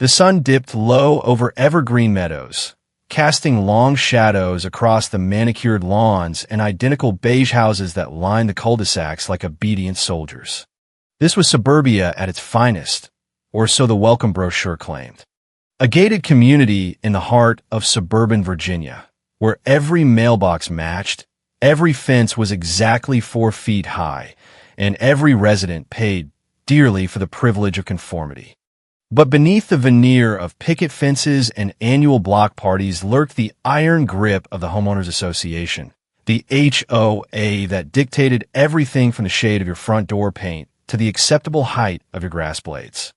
The sun dipped low over evergreen meadows, casting long shadows across the manicured lawns and identical beige houses that lined the cul-de-sacs like obedient soldiers. This was suburbia at its finest, or so the welcome brochure claimed. A gated community in the heart of suburban Virginia, where every mailbox matched, every fence was exactly 4 feet high, and every resident paid dearly for the privilege of conformity. But beneath the veneer of picket fences and annual block parties lurked the iron grip of the Homeowners Association, the HOA that dictated everything from the shade of your front door paint to the acceptable height of your grass blades.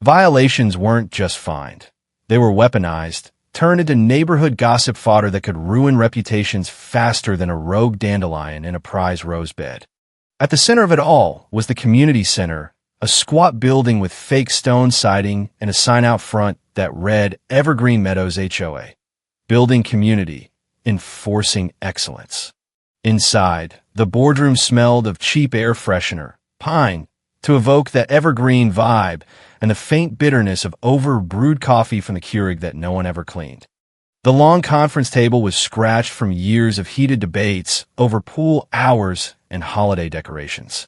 Violations weren't just fined. They were weaponized, turned into neighborhood gossip fodder that could ruin reputations faster than a rogue dandelion in a prize rose bed. At the center of it all was the community center, a squat building with fake stone siding and a sign out front that read Evergreen Meadows HOA. Building community, enforcing excellence. Inside, the boardroom smelled of cheap air freshener, pine, to evoke that evergreen vibe, and the faint bitterness of over-brewed coffee from the Keurig that no one ever cleaned. The long conference table was scratched from years of heated debates over pool hours and holiday decorations.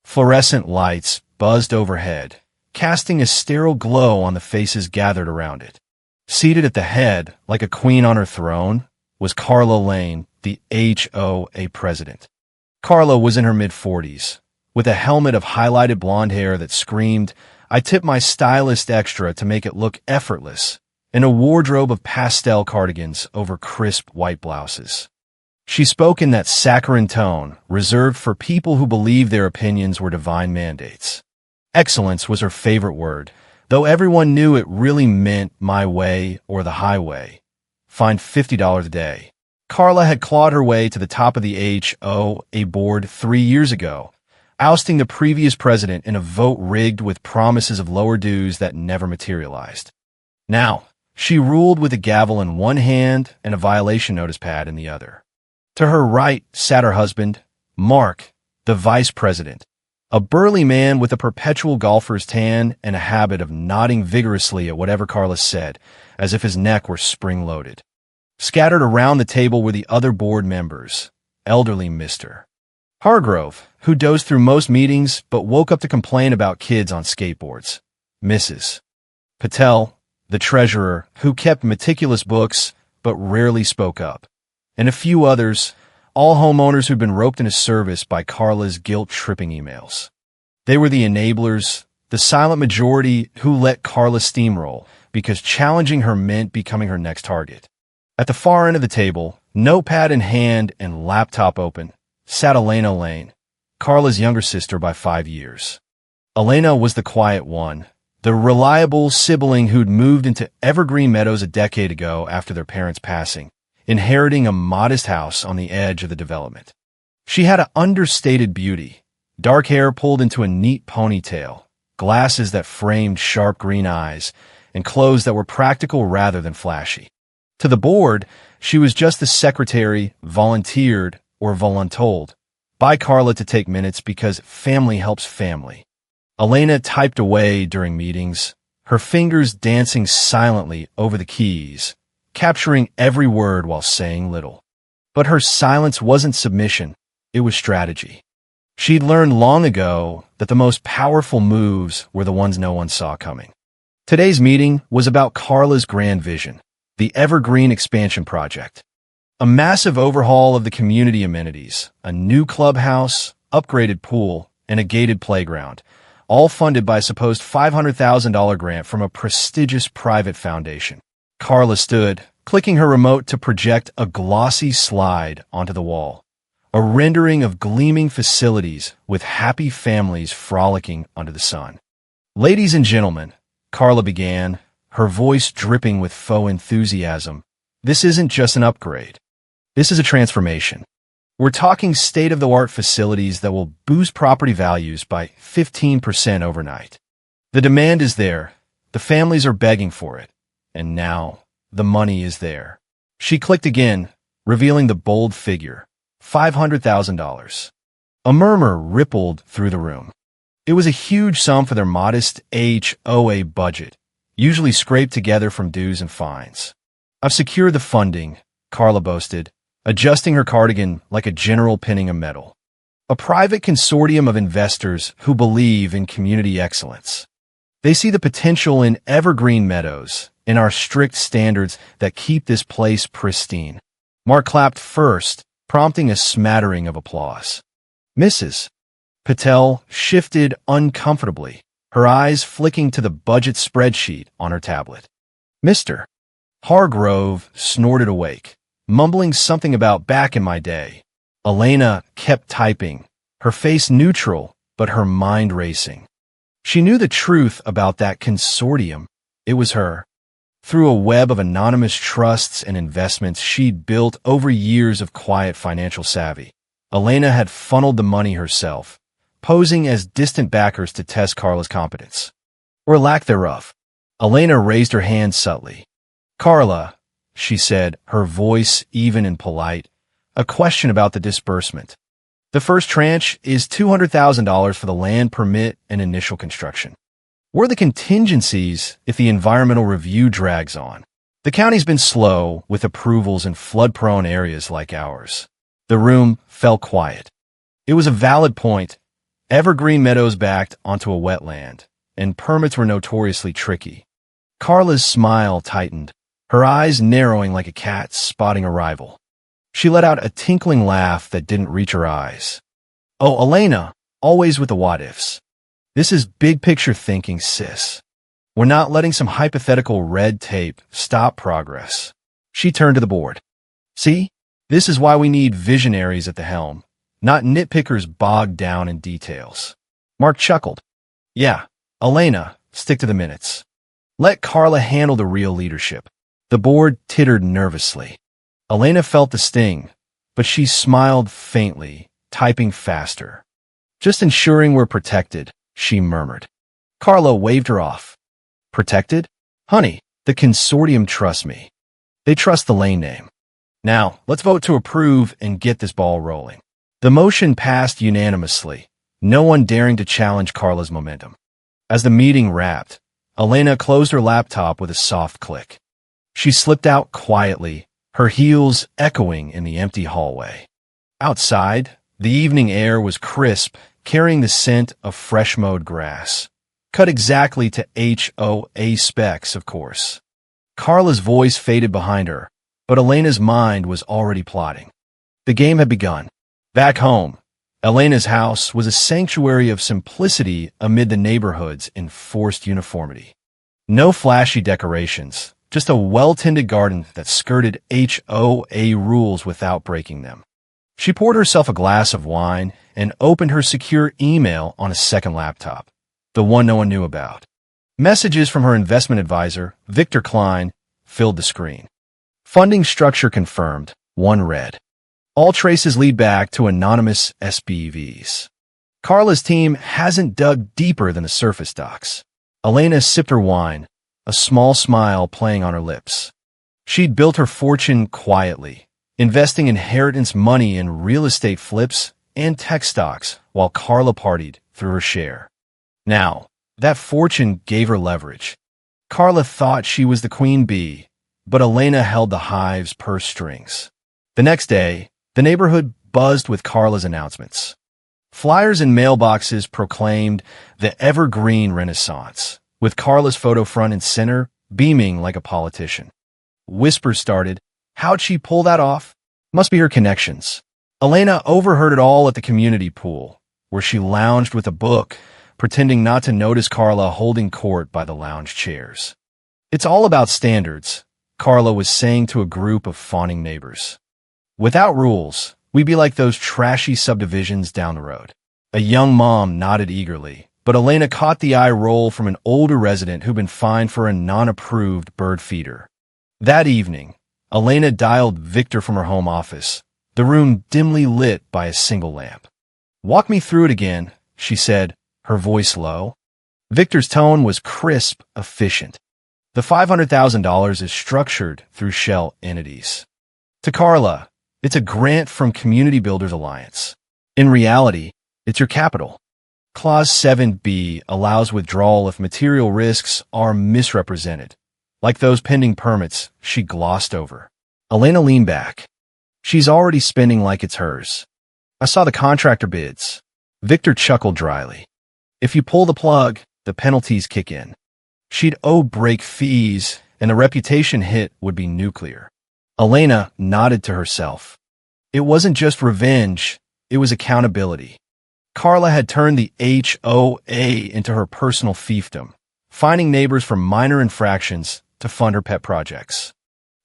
Fluorescent lights buzzed overhead, casting a sterile glow on the faces gathered around it. Seated at the head, like a queen on her throne, was Carla Lane, the HOA president. Carla was in her mid-40s, with a helmet of highlighted blonde hair that screamed, "I tip my stylist extra to make it look effortless," and a wardrobe of pastel cardigans over crisp white blouses. She spoke in that saccharine tone, reserved for people who believed their opinions were divine mandates. Excellence was her favorite word, though everyone knew it really meant my way or the highway. Fined $50 a day. Carla had clawed her way to the top of the HOA board 3 years ago, ousting the previous president in a vote rigged with promises of lower dues that never materialized. Now, she ruled with a gavel in one hand and a violation notice pad in the other. To her right sat her husband, Mark, the vice president, a burly man with a perpetual golfer's tan and a habit of nodding vigorously at whatever Carla said, as if his neck were spring-loaded. Scattered around the table were the other board members, elderly Mr. Hargrove, who dozed through most meetings but woke up to complain about kids on skateboards, Mrs. Patel, the treasurer, who kept meticulous books but rarely spoke up, and a few others, all homeowners who'd been roped into service by Carla's guilt-tripping emails. They were the enablers, the silent majority who let Carla steamroll because challenging her meant becoming her next target. At the far end of the table, notepad in hand and laptop open, sat Elena Lane, Carla's younger sister by 5 years. Elena was the quiet one, the reliable sibling who'd moved into Evergreen Meadows a decade ago after their parents' passing, inheriting a modest house on the edge of the development. She had an understated beauty, dark hair pulled into a neat ponytail, glasses that framed sharp green eyes, and clothes that were practical rather than flashy. To the board, she was just the secretary, volunteered, or voluntold, by Carla to take minutes because family helps family. Elena typed away during meetings, her fingers dancing silently over the keys, capturing every word while saying little. But her silence wasn't submission, it was strategy. She'd learned long ago that the most powerful moves were the ones no one saw coming. Today's meeting was about Carla's grand vision, the Evergreen Expansion Project. A massive overhaul of the community amenities, a new clubhouse, upgraded pool, and a gated playground, all funded by a supposed $500,000 grant from a prestigious private foundation. Carla stood, clicking her remote to project a glossy slide onto the wall, a rendering of gleaming facilities with happy families frolicking under the sun. "Ladies and gentlemen," Carla began, her voice dripping with faux enthusiasm, "this isn't just an upgrade. This is a transformation. We're talking state-of-the-art facilities that will boost property values by 15% overnight. The demand is there, the families are begging for it, and now the money is there." She clicked again, revealing the bold figure, $500,000. A murmur rippled through the room. It was a huge sum for their modest HOA budget, usually scraped together from dues and fines. "I've secured the funding," Carla boasted, adjusting her cardigan like a general pinning a medal. "A private consortium of investors who believe in community excellence. They see the potential in evergreen meadows, in our strict standards that keep this place pristine." Mark clapped first, prompting a smattering of applause. Mrs. Patel shifted uncomfortably, her eyes flicking to the budget spreadsheet on her tablet. Mr. Hargrove snorted awake, mumbling something about "back in my day." Elena kept typing, her face neutral, but her mind racing. She knew the truth about that consortium. It was her. Through a web of anonymous trusts and investments she'd built over years of quiet financial savvy, Elena had funneled the money herself, posing as distant backers to test Carla's competence. Or lack thereof. Elena raised her hand subtly. "Carla," she said, her voice even and polite, "a question about the disbursement. The first tranche is $200,000 for the land permit and initial construction. What are the contingencies if the environmental review drags on? The county's been slow with approvals in flood-prone areas like ours." The room fell quiet. It was a valid point. Evergreen meadows backed onto a wetland, and permits were notoriously tricky. Carla's smile tightened, her eyes narrowing like a cat spotting a rival. She let out a tinkling laugh that didn't reach her eyes. "Oh, Elena, always with the what-ifs. This is big-picture thinking, sis. We're not letting some hypothetical red tape stop progress." She turned to the board. "See? This is why we need visionaries at the helm, not nitpickers bogged down in details." Mark chuckled. "Yeah, Elena, stick to the minutes. Let Carla handle the real leadership." The board tittered nervously. Elena felt the sting, but she smiled faintly, typing faster. "Just ensuring we're protected," she murmured. Carla waved her off. "Protected? Honey, the consortium trusts me. They trust the lane name. Now, let's vote to approve and get this ball rolling." The motion passed unanimously, no one daring to challenge Carla's momentum. As the meeting wrapped, Elena closed her laptop with a soft click. She slipped out quietly, her heels echoing in the empty hallway. Outside, the evening air was crisp, carrying the scent of fresh-mowed grass. Cut exactly to HOA specs, of course. Carla's voice faded behind her, but Elena's mind was already plotting. The game had begun. Back home, Elena's house was a sanctuary of simplicity amid the neighborhood's enforced uniformity. No flashy decorations, just a well-tended garden that skirted HOA rules without breaking them. She poured herself a glass of wine and opened her secure email on a second laptop, the one no one knew about. Messages from her investment advisor, Victor Klein, filled the screen. Funding structure confirmed, one read. All traces lead back to anonymous SPVs. Carla's team hasn't dug deeper than the surface docks. Elena sipped her wine, a small smile playing on her lips. She'd built her fortune quietly, investing inheritance money in real estate flips and tech stocks while Carla partied through her share. Now, that fortune gave her leverage. Carla thought she was the queen bee, but Elena held the hive's purse strings. The next day, the neighborhood buzzed with Carla's announcements. Flyers in mailboxes proclaimed the Evergreen Renaissance, with Carla's photo front and center, beaming like a politician. Whispers started. How'd she pull that off? Must be her connections. Elena overheard it all at the community pool, where she lounged with a book, pretending not to notice Carla holding court by the lounge chairs. It's all about standards, Carla was saying to a group of fawning neighbors. Without rules, we'd be like those trashy subdivisions down the road. A young mom nodded eagerly, but Elena caught the eye roll from an older resident who'd been fined for a non-approved bird feeder. That evening, Elena dialed Victor from her home office, the room dimly lit by a single lamp. "Walk me through it again," she said, her voice low. Victor's tone was crisp, efficient. "The $500,000 is structured through shell entities. To Carla, it's a grant from Community Builders Alliance. In reality, it's your capital. Clause 7b allows withdrawal if material risks are misrepresented, like those pending permits she glossed over. Elena leaned back. She's already spending like it's hers. I saw the contractor bids. Victor chuckled dryly. If you pull the plug, the penalties kick in. She'd owe break fees, and the reputation hit would be nuclear. Elena nodded to herself. It wasn't just revenge, it was accountability. Carla had turned the HOA into her personal fiefdom, fining neighbors for minor infractions to fund her pet projects.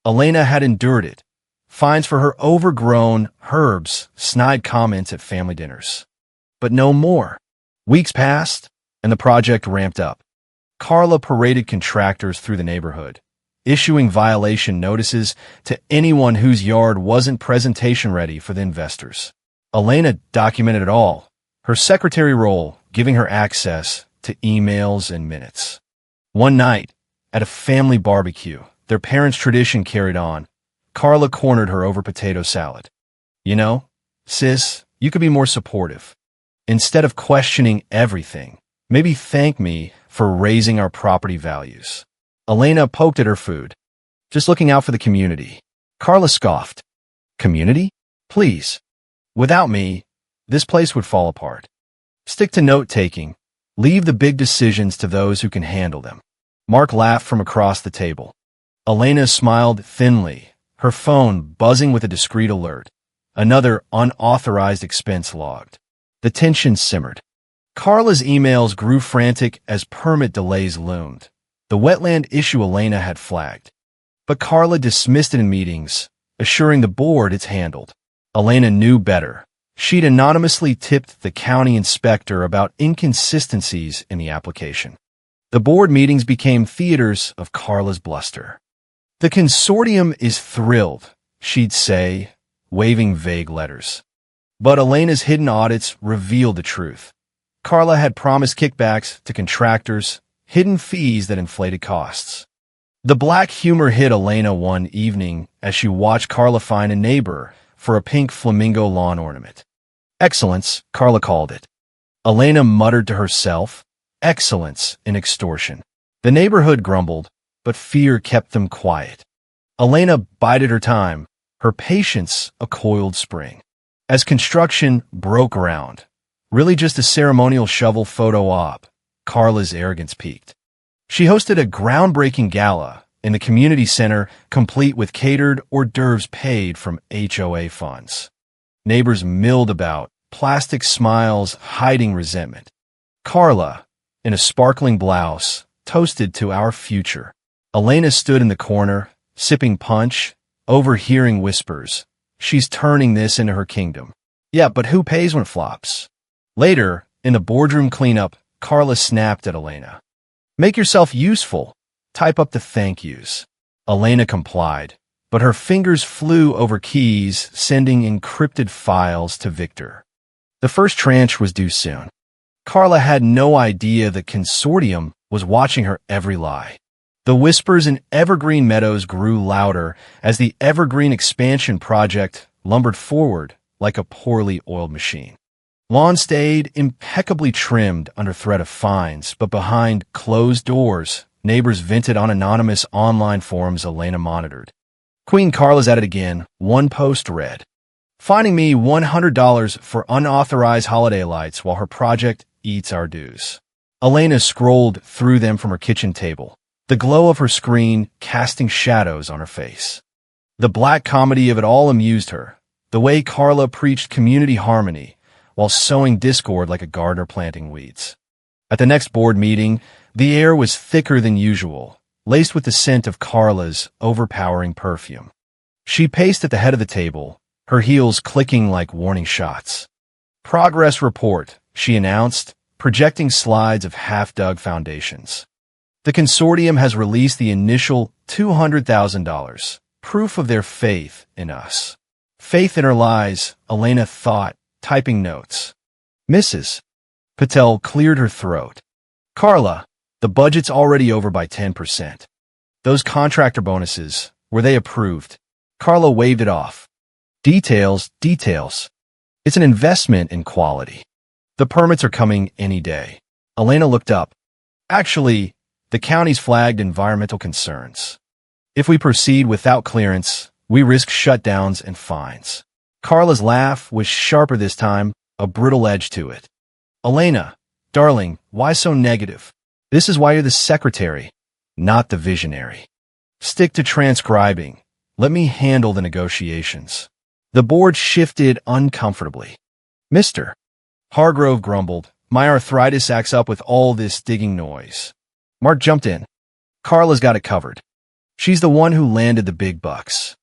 Elena had endured it. Fines for her overgrown herbs, snide comments at family dinners. But no more. Weeks passed, and the project ramped up. Carla paraded contractors through the neighborhood, issuing violation notices to anyone whose yard wasn't presentation ready for the investors. Elena documented it all, her secretary role giving her access to emails and minutes. One night, at a family barbecue, their parents' tradition carried on. Carla cornered her over potato salad. You know, sis, you could be more supportive. Instead of questioning everything, maybe thank me for raising our property values. Elena poked at her food. Just looking out for the community. Carla scoffed. Community? Please. Without me, this place would fall apart. Stick to note-taking. Leave the big decisions to those who can handle them. Mark laughed from across the table. Elena smiled thinly, her phone buzzing with a discreet alert. Another unauthorized expense logged. The tension simmered. Carla's emails grew frantic as permit delays loomed. The wetland issue Elena had flagged. But Carla dismissed it in meetings, assuring the board it's handled. Elena knew better. She'd anonymously tipped the county inspector about inconsistencies in the application. The board meetings became theaters of Carla's bluster. The consortium is thrilled, she'd say, waving vague letters. But Elena's hidden audits revealed the truth. Carla had promised kickbacks to contractors, hidden fees that inflated costs. The black humor hit Elena one evening as she watched Carla find a neighbor for a pink flamingo lawn ornament. Excellence, Carla called it. Elena muttered to herself, excellence in extortion. The neighborhood grumbled, but fear kept them quiet. Elena bided her time, her patience a coiled spring. As construction broke ground, really just a ceremonial shovel photo op, Carla's arrogance peaked. She hosted a groundbreaking gala in the community center, complete with catered hors d'oeuvres paid from HOA funds. Neighbors milled about, plastic smiles hiding resentment. Carla, in a sparkling blouse, toasted to our future. Elena stood in the corner, sipping punch, overhearing whispers. She's turning this into her kingdom. Yeah, but who pays when it flops? Later, in the boardroom cleanup, Carla snapped at Elena. Make yourself useful. Type up the thank yous. Elena complied, but her fingers flew over keys, sending encrypted files to Victor. The first tranche was due soon. Carla had no idea the consortium was watching her every lie. The whispers in Evergreen Meadows grew louder as the Evergreen expansion project lumbered forward like a poorly oiled machine. Lawn stayed impeccably trimmed under threat of fines, but behind closed doors, neighbors vented on anonymous online forums Elena monitored. Queen Carla's at it again, one post read. Finding me $100 for unauthorized holiday lights while her project eats our dues. Elena scrolled through them from her kitchen table, the glow of her screen casting shadows on her face. The black comedy of it all amused her, the way Carla preached community harmony while sowing discord like a gardener planting weeds. At the next board meeting, the air was thicker than usual, laced with the scent of Carla's overpowering perfume. She paced at the head of the table, her heels clicking like warning shots. Progress report, she announced, projecting slides of half-dug foundations. The consortium has released the initial $200,000, proof of their faith in us. Faith in her lies, Elena thought, typing notes. Mrs. Patel cleared her throat. Carla, the budget's already over by 10%. Those contractor bonuses, were they approved? Carla waved it off. Details. It's an investment in quality. The permits are coming any day. Elena looked up. Actually, the county's flagged environmental concerns. If we proceed without clearance, we risk shutdowns and fines. Carla's laugh was sharper this time, a brittle edge to it. Elena, darling, why so negative? This is why you're the secretary, not the visionary. Stick to transcribing. Let me handle the negotiations. The board shifted uncomfortably. Mr. Hargrove grumbled, my arthritis acts up with all this digging noise. Mark jumped in. Carla's got it covered. She's the one who landed the big bucks.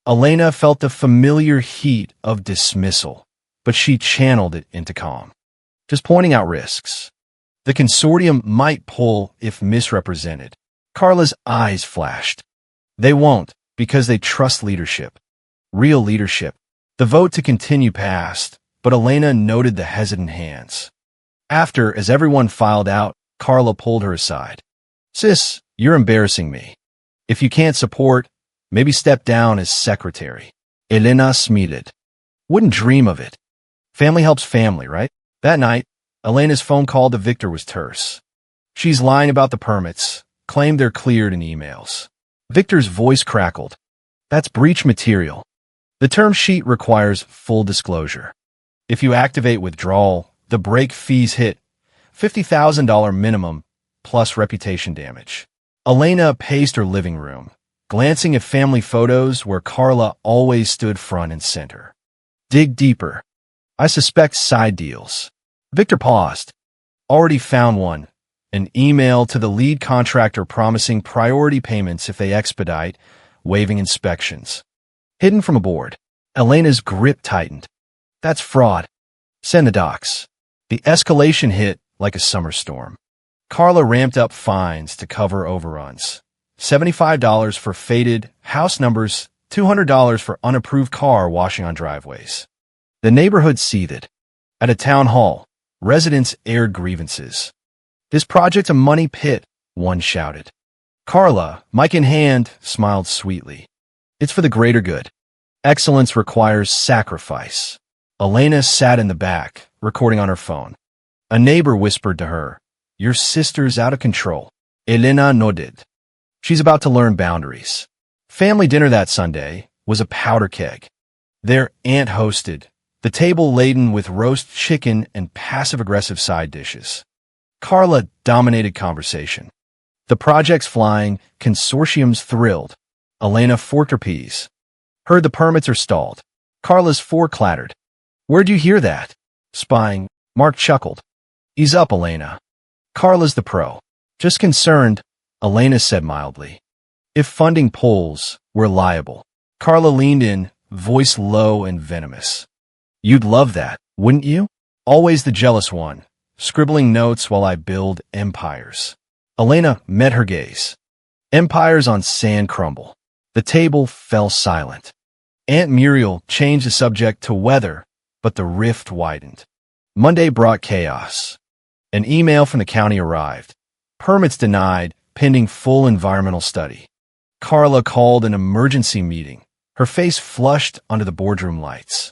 Elena felt the familiar heat of dismissal, but she channeled it into calm. Just pointing out risks. The consortium might pull if misrepresented. Carla's eyes flashed. They won't, because they trust leadership. Real leadership. The vote to continue passed, but Elena noted the hesitant hands. After, as everyone filed out, Carla pulled her aside. Sis, you're embarrassing me. If you can't support, maybe step down as secretary. Elena smiled. Wouldn't dream of it. Family helps family, right? That night, Elena's phone call to Victor was terse. She's lying about the permits, claimed they're cleared in emails. Victor's voice crackled. That's breach material. The term sheet requires full disclosure. If you activate withdrawal, the break fees hit $50,000 minimum plus reputation damage. Elena paced her living room, glancing at family photos where Carla always stood front and center. Dig deeper. I suspect side deals. Victor paused. Already found one. An email to the lead contractor promising priority payments if they expedite, waiving inspections. Hidden from a board. Elena's grip tightened. That's fraud. Send the docs. The escalation hit like a summer storm. Carla ramped up fines to cover overruns. $75 for faded house numbers, $200 for unapproved car washing on driveways. The neighborhood seethed. At a town hall, residents aired grievances. This project a money pit, one shouted. Carla, mic in hand, smiled sweetly. It's for the greater good. Excellence requires sacrifice. Elena sat in the back, recording on her phone. A neighbor whispered to her, your sister's out of control. Elena nodded. She's about to learn boundaries. Family dinner that Sunday was a powder keg. Their aunt hosted, the table laden with roast chicken and passive-aggressive side dishes. Carla dominated conversation. The project's flying, consortiums thrilled. Elena forked her peas. Heard the permits are stalled. Carla's fork clattered. Where'd you hear that? Spying. Mark chuckled. Ease up, Elena. Carla's the pro. Just concerned, Elena said mildly. If funding pulls, we're liable. Carla leaned in, voice low and venomous. You'd love that, wouldn't you? Always the jealous one, scribbling notes while I build empires. Elena met her gaze. Empires on sand crumble. The table fell silent. Aunt Muriel changed the subject to weather, but the rift widened. Monday brought chaos. An email from the county arrived. Permits denied, pending full environmental study. Carla called an emergency meeting, her face flushed under the boardroom lights.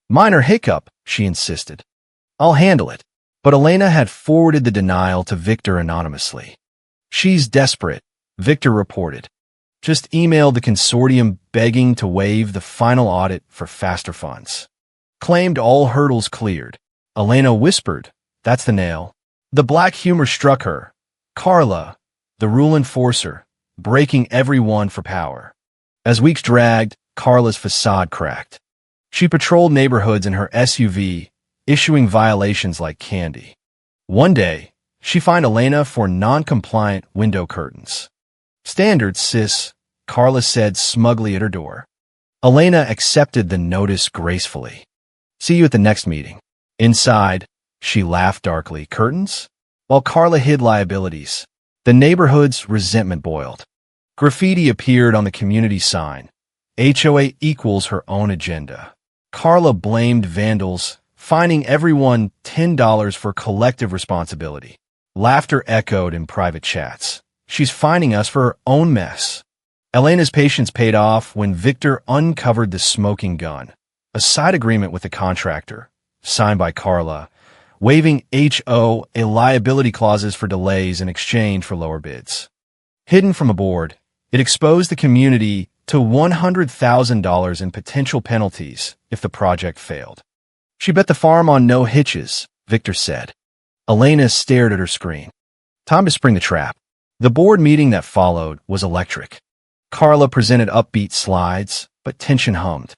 Minor hiccup, she insisted. I'll handle it. But Elena had forwarded the denial to Victor anonymously. She's desperate, Victor reported. Just emailed the consortium begging to waive the final audit for faster funds. Claimed all hurdles cleared. Elena whispered, that's the nail. The black humor struck her. Carla, the rule enforcer, breaking everyone for power. As weeks dragged, Carla's facade cracked. She patrolled neighborhoods in her SUV, issuing violations like candy. One day, she fined Elena for non-compliant window curtains. Standard, sis, Carla said smugly at her door. Elena accepted the notice gracefully. See you at the next meeting. Inside, she laughed darkly. Curtains? While Carla hid liabilities, the neighborhood's resentment boiled. Graffiti appeared on the community sign. HOA equals her own agenda. Carla blamed vandals, fining everyone $10 for collective responsibility. Laughter echoed in private chats. She's fining us for her own mess. Elena's patience paid off when Victor uncovered the smoking gun, a side agreement with the contractor, signed by Carla, waiving HOA liability clauses for delays in exchange for lower bids. Hidden from a board, it exposed the community to $100,000 in potential penalties if the project failed. She bet the farm on no hitches, Victor said. Elena stared at her screen. Time to spring the trap. The board meeting that followed was electric. Carla presented upbeat slides, but tension hummed.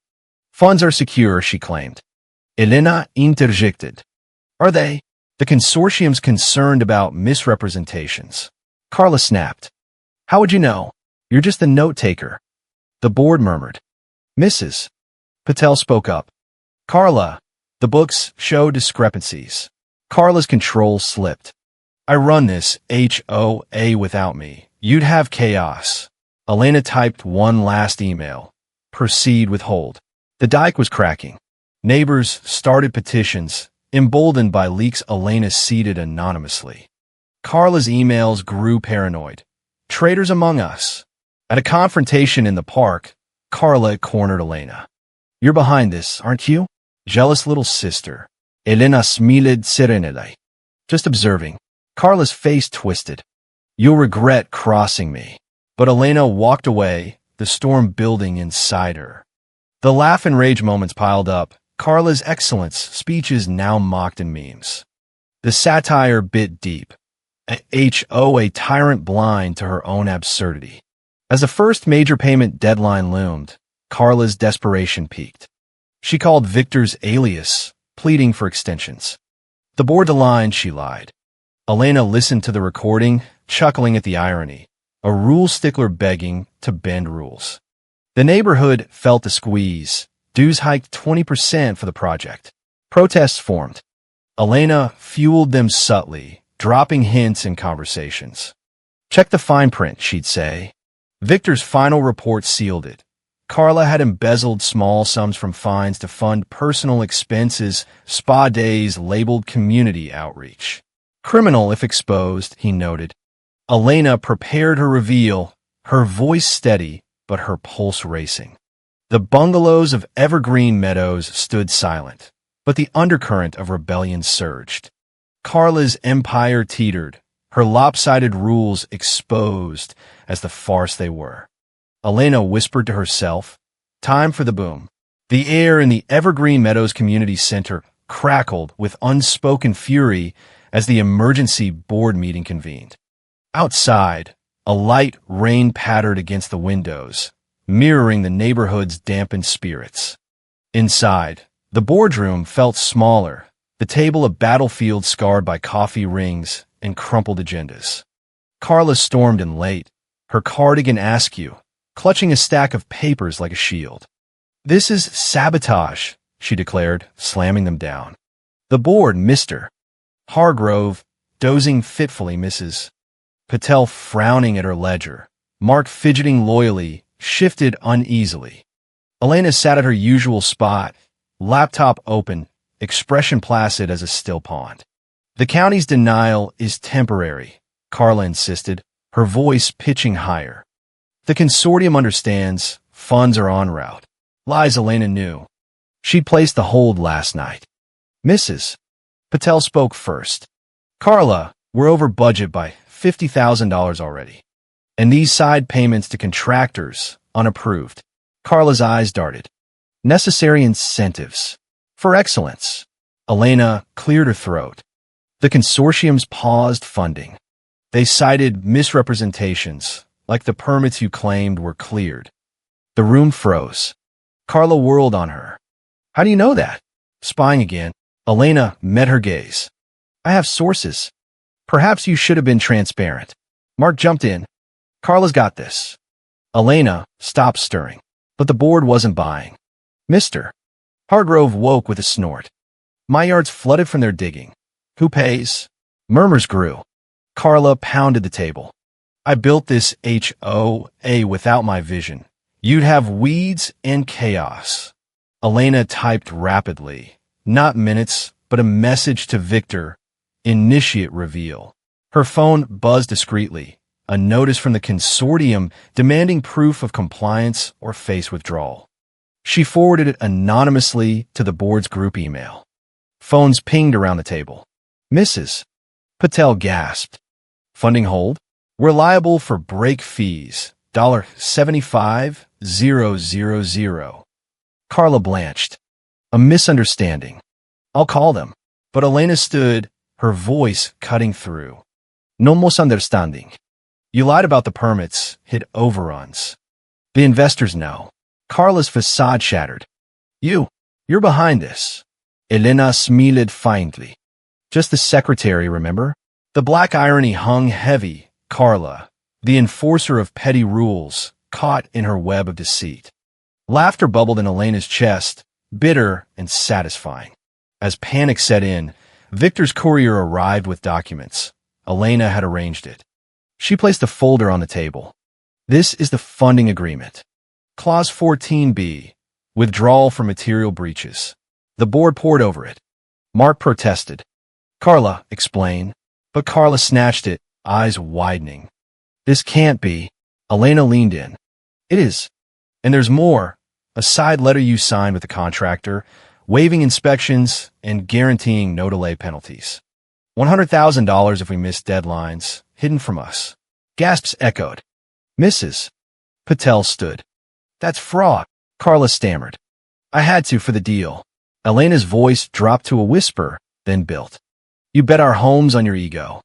Funds are secure, she claimed. Elena interjected. Are they? The consortium's concerned about misrepresentations. Carla snapped. How would you know? You're just a note-taker. The board murmured. Mrs. Patel spoke up. Carla, the books show discrepancies. Carla's control slipped. I run this HOA without me. You'd have chaos. Elena typed one last email. Proceed with hold. The dike was cracking. Neighbors started petitions, emboldened by leaks Elena seeded anonymously. Carla's emails grew paranoid. Traitors among us. At a confrontation in the park, Carla cornered Elena. You're behind this, aren't you? Jealous little sister. Elena smiled serenely. Just observing. Carla's face twisted. You'll regret crossing me. But Elena walked away, the storm building inside her. The laugh and rage moments piled up. Carla's excellence speeches now mocked in memes. The satire bit deep. A tyrant blind to her own absurdity. As the first major payment deadline loomed, Carla's desperation peaked. She called Victor's alias, pleading for extensions. The board aligned, she lied. Elena listened to the recording, chuckling at the irony. A rule stickler begging to bend rules. The neighborhood felt the squeeze. Dues hiked 20% for the project. Protests formed. Elena fueled them subtly, dropping hints in conversations. Check the fine print, she'd say. Victor's final report sealed it. Carla had embezzled small sums from fines to fund personal expenses, spa days labeled community outreach. Criminal if exposed, he noted. Elena prepared her reveal, her voice steady, but her pulse racing. The bungalows of Evergreen Meadows stood silent, but the undercurrent of rebellion surged. Carla's empire teetered, her lopsided rules exposed as the farce they were. Elena whispered to herself, time for the boom. The air in the Evergreen Meadows Community Center crackled with unspoken fury as the emergency board meeting convened. Outside, a light rain pattered against the windows, mirroring the neighborhood's dampened spirits. Inside, the boardroom felt smaller, the table a battlefield scarred by coffee rings and crumpled agendas. Carla stormed in late, her cardigan askew, clutching a stack of papers like a shield. This is sabotage, she declared, slamming them down. The board, Mr. Hargrove, dozing fitfully, Mrs. Patel frowning at her ledger. Mark fidgeting loyally, shifted uneasily. Elena sat at her usual spot, laptop open, expression placid as a still pond. The county's denial is temporary, Carla insisted, her voice pitching higher. The consortium understands, funds are en route. Lies Elena knew. She'd placed the hold last night. Mrs. Patel spoke first. Carla, we're over budget by $50,000 already. And these side payments to contractors, unapproved. Carla's eyes darted. Necessary incentives. For excellence. Elena cleared her throat. The consortiums paused funding. They cited misrepresentations, like the permits you claimed were cleared. The room froze. Carla whirled on her. How do you know that? Spying again. Elena met her gaze. I have sources. Perhaps you should have been transparent. Mark jumped in. Carla's got this. Elena stopped stirring, but the board wasn't buying. Mr. Hargrove woke with a snort. My yards flooded from their digging. Who pays? Murmurs grew. Carla pounded the table. I built this HOA without my vision. You'd have weeds and chaos. Elena typed rapidly. Not minutes, but a message to Victor. Initiate reveal. Her phone buzzed discreetly. A notice from the consortium demanding proof of compliance or face withdrawal. She forwarded it anonymously to the board's group email. Phones pinged around the table. Mrs. Patel gasped. Funding hold? We're liable for break fees. $75,000. Carla blanched. A misunderstanding. I'll call them. But Elena stood, her voice cutting through. No misunderstanding. You lied about the permits, hit overruns. The investors know. Carla's facade shattered. You're behind this. Elena smiled faintly. Just the secretary, remember? The black irony hung heavy. Carla, the enforcer of petty rules, caught in her web of deceit. Laughter bubbled in Elena's chest, bitter and satisfying. As panic set in, Victor's courier arrived with documents. Elena had arranged it. She placed a folder on the table. This is the funding agreement. Clause 14b, withdrawal for material breaches. The board pored over it. Mark protested. Carla, explain. But Carla snatched it, eyes widening. This can't be. Elena leaned in. It is. And there's more. A side letter you signed with the contractor, waiving inspections and guaranteeing no delay penalties. $100,000 if we miss deadlines, hidden from us. Gasps echoed. Mrs. Patel stood. That's fraud, Carla stammered. I had to for the deal. Elena's voice dropped to a whisper, then built. You bet our homes on your ego.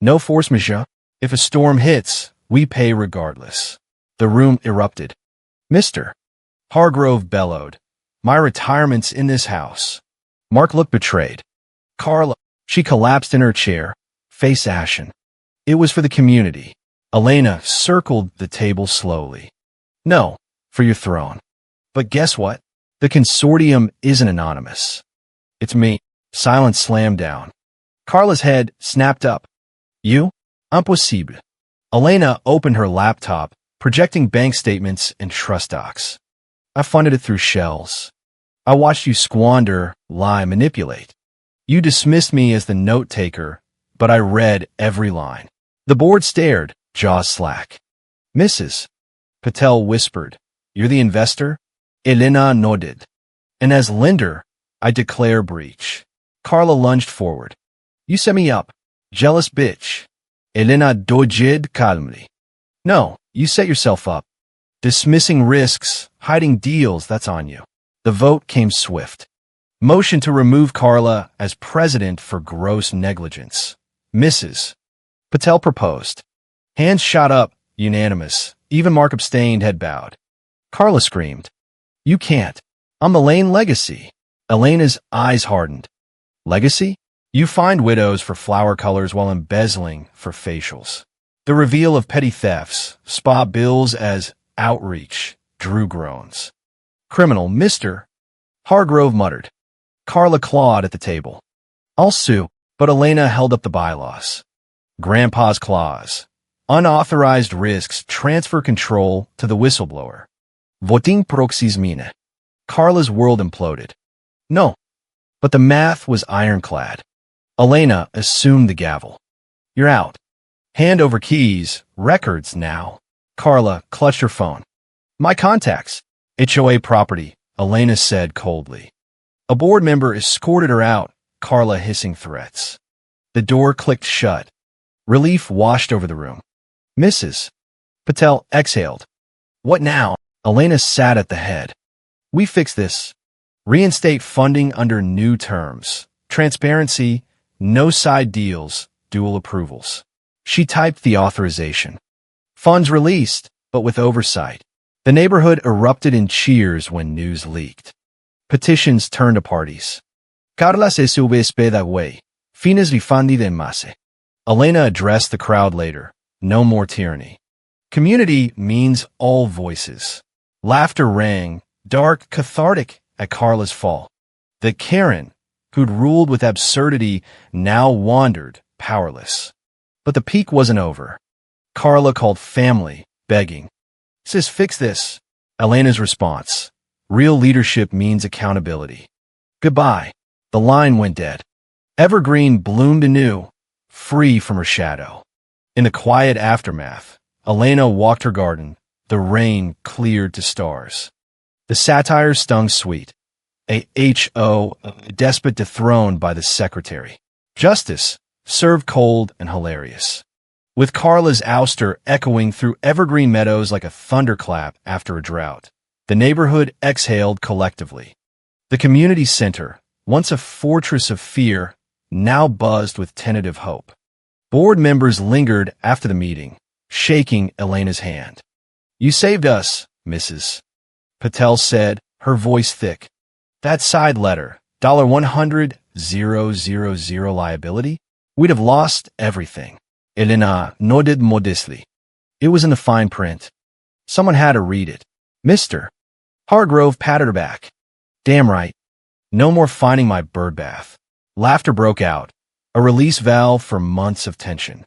No force majeure. If a storm hits, we pay regardless. The room erupted. Mr. Hargrove bellowed. My retirement's in this house. Mark looked betrayed. Carla, she collapsed in her chair, face ashen. It was for the community. Elena circled the table slowly. No, for your throne. But guess what? The consortium isn't anonymous. It's me. Silence slammed down. Carla's head snapped up. You? Impossible. Elena opened her laptop, projecting bank statements and trust docs. I funded it through shells. I watched you squander, lie, manipulate. You dismissed me as the note-taker, but I read every line. The board stared, jaws slack. Mrs. Patel whispered, You're the investor? Elena nodded. And as lender, I declare breach. Carla lunged forward. You set me up. Jealous bitch. Elena dodged calmly. No, you set yourself up. Dismissing risks, hiding deals, that's on you. The vote came swift. Motion to remove Carla as president for gross negligence. Mrs. Patel proposed. Hands shot up, unanimous. Even Mark abstained, head bowed. Carla screamed. You can't. I'm the Lane legacy. Elena's eyes hardened. Legacy? You find widows for flower colors while embezzling for facials. The reveal of petty thefts, spa bills as outreach, drew groans. Criminal, Mr. Hargrove muttered. Carla clawed at the table. I'll sue, but Elena held up the bylaws. Grandpa's clause. Unauthorized risks transfer control to the whistleblower. Voting proxies mine. Carla's world imploded. No, but the math was ironclad. Elena assumed the gavel. You're out. Hand over keys, records now. Carla clutched her phone. My contacts. HOA property, Elena said coldly. A board member escorted her out, Carla hissing threats. The door clicked shut. Relief washed over the room. Mrs. Patel exhaled. What now? Elena sat at the head. We fix this. Reinstate funding under new terms. Transparency, no side deals, dual approvals. She typed the authorization. Funds released, but with oversight. The neighborhood erupted in cheers when news leaked. Petitions turned to parties. Carla se hospeda güey. Fines rifandi de mase. Elena addressed the crowd later. No more tyranny. Community means all voices. Laughter rang, dark, cathartic, at Carla's fall. The Karen, who'd ruled with absurdity, now wandered, powerless. But the peak wasn't over. Carla called family, begging. Sis, fix this. Elena's response. Real leadership means accountability. Goodbye. The line went dead. Evergreen bloomed anew, free from her shadow. In the quiet aftermath, Elena walked her garden. The rain cleared to stars. The satire stung sweet. A HO, a despot dethroned by the secretary. Justice, served cold and hilarious. With Carla's ouster echoing through evergreen meadows like a thunderclap after a drought, the neighborhood exhaled collectively. The community center, once a fortress of fear, now buzzed with tentative hope. Board members lingered after the meeting, shaking Elena's hand. "You saved us, Mrs. Patel said, her voice thick. "That side letter, $100,000 liability? We'd have lost everything." Elena nodded modestly. It was in the fine print. Someone had to read it. Mr. Hargrove patted her back. "Damn right. No more finding my birdbath." Laughter broke out, a release valve for months of tension.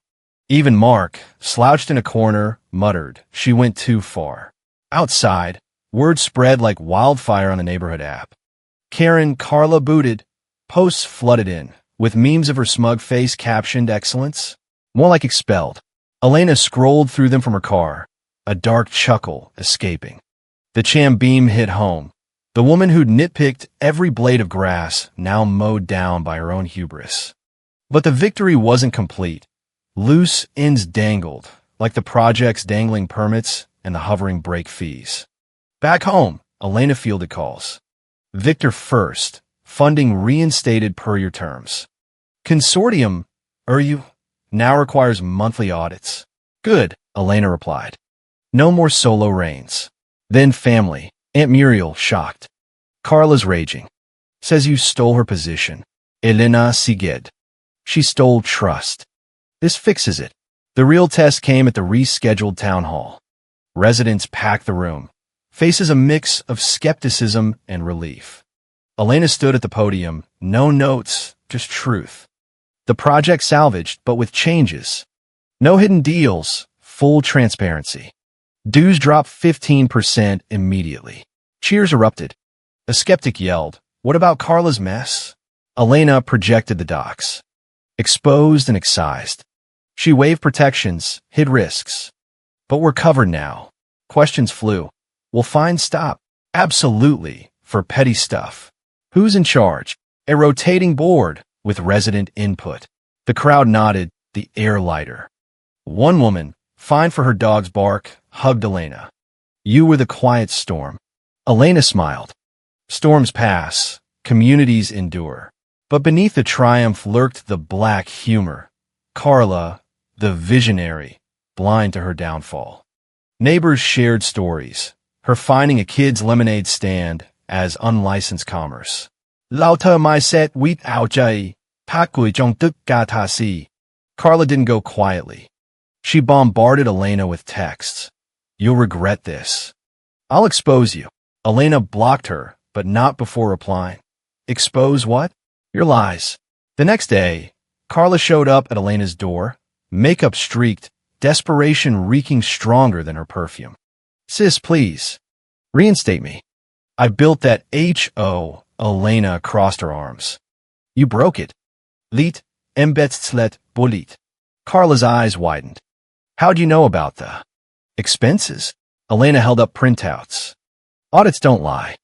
Even Mark, slouched in a corner, muttered, "She went too far." Outside, word spread like wildfire on the neighborhood app. Karen Carla booted. Posts flooded in, with memes of her smug face captioned "Excellence." More like expelled. Elena scrolled through them from her car, a dark chuckle escaping. The Cham beam hit home. The woman who'd nitpicked every blade of grass, now mowed down by her own hubris. But the victory wasn't complete. Loose ends dangled, like the project's dangling permits and the hovering break fees. Back home, Elena fielded calls. Victor first, funding reinstated per your terms. Consortium, you, now requires monthly audits. Good, Elena replied. No more solo reigns. Then family, Aunt Muriel shocked. Carla's raging. Says you stole her position. Elena siged. She stole trust. This fixes it. The real test came at the rescheduled town hall. Residents packed the room, faces a mix of skepticism and relief. Elena stood at the podium, no notes, just truth. The project salvaged, but with changes. No hidden deals, full transparency. Dues dropped 15% immediately. Cheers erupted. A skeptic yelled, "What about Carla's mess?" Elena projected the docs. Exposed and excised. She waived protections, hid risks. But we're covered now. Questions flew. Will fines stop? Absolutely, for petty stuff. Who's in charge? A rotating board with resident input. The crowd nodded, the air lighter. One woman, fined for her dog's bark, hugged Elena. You were the quiet storm. Elena smiled. Storms pass, communities endure. But beneath the triumph lurked the black humor. Carla, the visionary, blind to her downfall. Neighbors shared stories, her finding a kid's lemonade stand as unlicensed commerce. Lauter mai set wheat ao jay, takui jong tuk ga ta si. Carla didn't go quietly. She bombarded Elena with texts. You'll regret this. I'll expose you. Elena blocked her, but not before replying. Expose what? Your lies. The next day, Carla showed up at Elena's door, makeup streaked, desperation reeking stronger than her perfume. Sis, please. Reinstate me. I built that HO. Elena crossed her arms. You broke it. Liet, embetslet, bullies. Carla's eyes widened. How'd you know about the expenses? Elena held up printouts. Audits don't lie.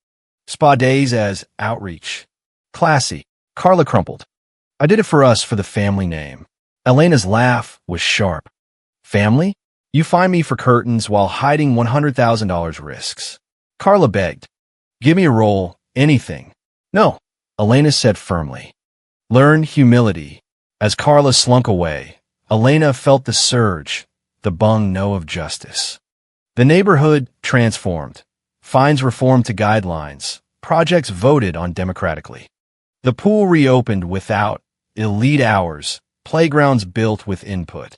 Spa days as outreach. Classy. Carla crumpled. I did it for us for the family name. Elena's laugh was sharp. Family? You find me for curtains while hiding $100,000 risks. Carla begged. Give me a role, anything. No, Elena said firmly. Learn humility. As Carla slunk away, Elena felt the surge, the bung no of justice. The neighborhood transformed. Fines reformed to guidelines. Projects voted on democratically. The pool reopened without elite hours. Playgrounds built with input.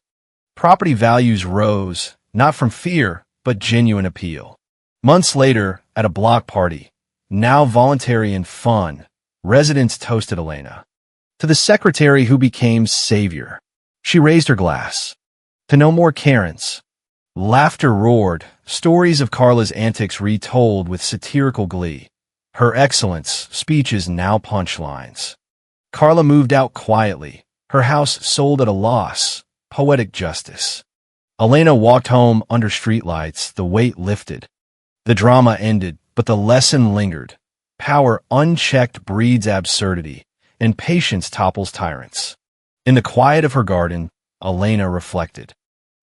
Property values rose, not from fear, but genuine appeal. Months later, at a block party, now voluntary and fun, residents toasted Elena. To the secretary who became savior, she raised her glass. To no more Karens. Laughter roared, stories of Carla's antics retold with satirical glee. Her excellence, speeches now punchlines. Carla moved out quietly, her house sold at a loss, poetic justice. Elena walked home under streetlights, the weight lifted. The drama ended, but the lesson lingered. Power unchecked breeds absurdity, and patience topples tyrants. In the quiet of her garden, Elena reflected.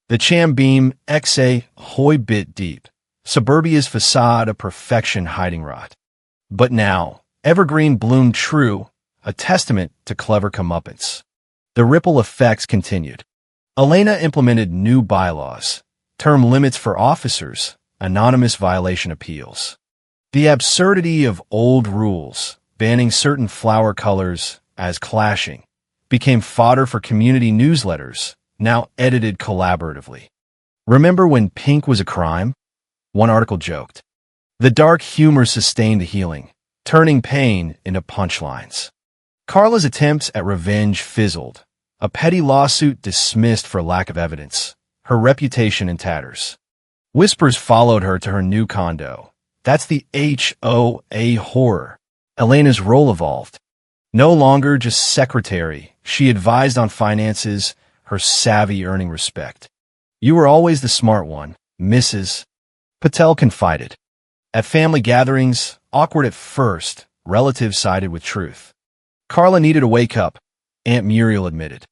The cham beam HOA bit deep, suburbia's facade a perfection hiding rot. But now, evergreen bloomed true, a testament to clever comeuppance. The ripple effects continued. Elena implemented new bylaws, term limits for officers, anonymous violation appeals. The absurdity of old rules, banning certain flower colors as clashing, became fodder for community newsletters, now edited collaboratively. Remember when pink was a crime? One article joked. The dark humor sustained the healing, turning pain into punchlines. Carla's attempts at revenge fizzled, a petty lawsuit dismissed for lack of evidence, her reputation in tatters. Whispers followed her to her new condo. That's the HOA horror. Elena's role evolved. No longer just secretary, she advised on finances, her savvy earning respect. You were always the smart one, Mrs. Patel confided. At family gatherings, awkward at first, relatives sided with truth. Carla needed a wake-up, Aunt Muriel admitted.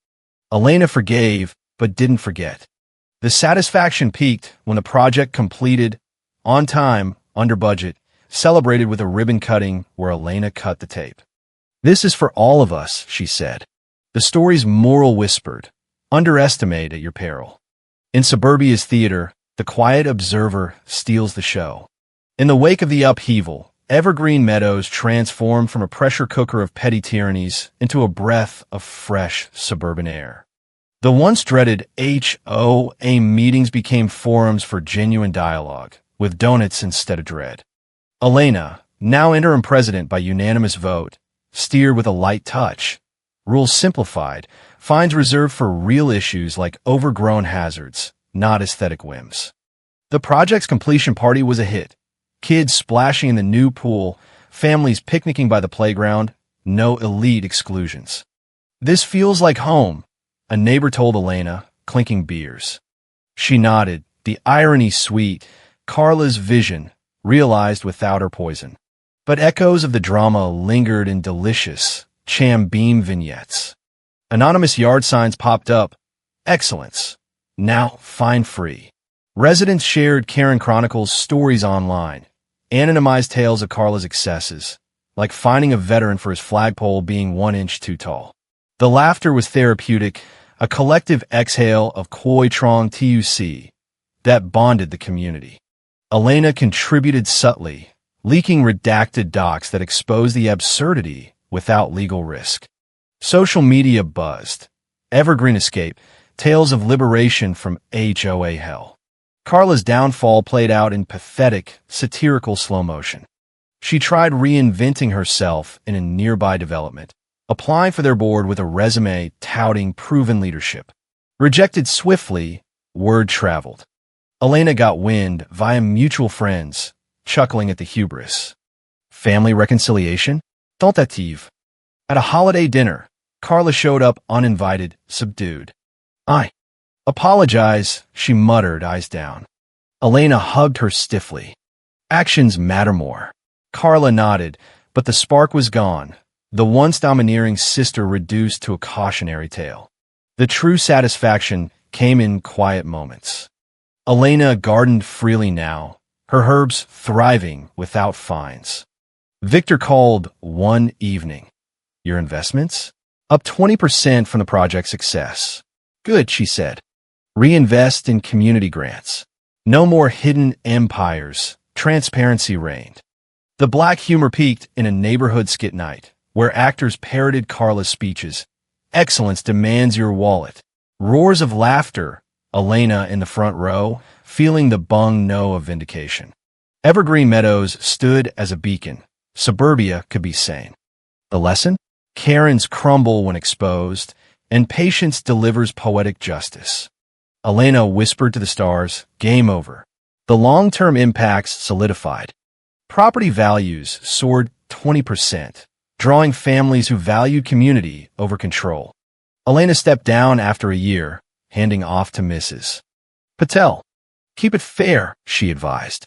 Elena forgave, but didn't forget. The satisfaction peaked when the project completed, on time, under budget, celebrated with a ribbon cutting where Elena cut the tape. This is for all of us, she said. The story's moral whispered, underestimate at your peril. In Suburbia's theater, the quiet observer steals the show. In the wake of the upheaval, Evergreen Meadows transformed from a pressure cooker of petty tyrannies into a breath of fresh suburban air. The once dreaded HOA meetings became forums for genuine dialogue, with donuts instead of dread. Elena, now interim president by unanimous vote, steered with a light touch. Rules simplified, fines reserved for real issues like overgrown hazards, not aesthetic whims. The project's completion party was a hit. Kids splashing in the new pool, families picnicking by the playground, no elite exclusions. This feels like home, a neighbor told Elena, clinking beers. She nodded, the irony sweet, Carla's vision, realized without her poison. But echoes of the drama lingered in delicious, cham beam vignettes. Anonymous yard signs popped up. Excellence. Now fine-free. Residents shared Karen Chronicles stories online. Anonymized tales of Carla's excesses, like finding a veteran for his flagpole being 1 inch too tall. The laughter was therapeutic, a collective exhale of Koi Trong TUC that bonded the community. Elena contributed subtly, leaking redacted docs that exposed the absurdity without legal risk. Social media buzzed. Evergreen escape, tales of liberation from HOA hell. Carla's downfall played out in pathetic, satirical slow motion. She tried reinventing herself in a nearby development, applying for their board with a resume touting proven leadership. Rejected swiftly, word traveled. Elena got wind via mutual friends, chuckling at the hubris. Family reconciliation? Tentative. At a holiday dinner, Carla showed up uninvited, subdued. I apologize, she muttered, eyes down. Elena hugged her stiffly. Actions matter more. Carla nodded, but the spark was gone, the once domineering sister reduced to a cautionary tale. The true satisfaction came in quiet moments. Elena gardened freely now, her herbs thriving without fines. Victor called one evening. Your investments? Up 20% from the project's success. Good, she said. Reinvest in community grants. No more hidden empires. Transparency reigned. The black humor peaked in a neighborhood skit night, where actors parroted Carla's speeches. Excellence demands your wallet. Roars of laughter. Elena in the front row, feeling the bung no of vindication. Evergreen Meadows stood as a beacon. Suburbia could be sane. The lesson? Karens crumble when exposed, and patience delivers poetic justice. Elena whispered to the stars, game over. The long-term impacts solidified. Property values soared 20%, drawing families who valued community over control. Elena stepped down after a year, handing off to Mrs. Patel. Keep it fair, she advised.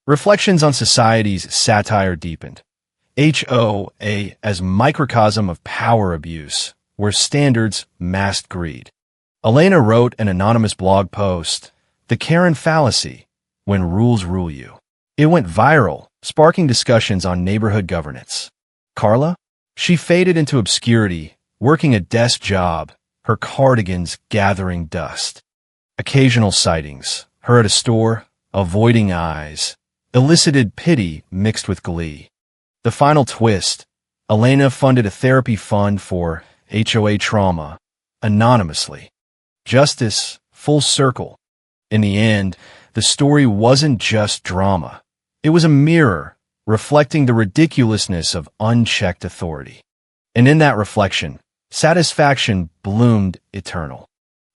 Reflections on society's satire deepened. HOA as microcosm of power abuse, where standards masked greed. Elena wrote an anonymous blog post, "The Karen Fallacy, When Rules Rule You." It went viral, sparking discussions on neighborhood governance. Carla? She faded into obscurity, working a desk job, her cardigans gathering dust. Occasional sightings, her at a store, avoiding eyes, elicited pity mixed with glee. The final twist, Elena funded a therapy fund for HOA trauma, anonymously. Justice, full circle. In the end, the story wasn't just drama. It was a mirror, reflecting the ridiculousness of unchecked authority. And in that reflection, satisfaction bloomed eternal.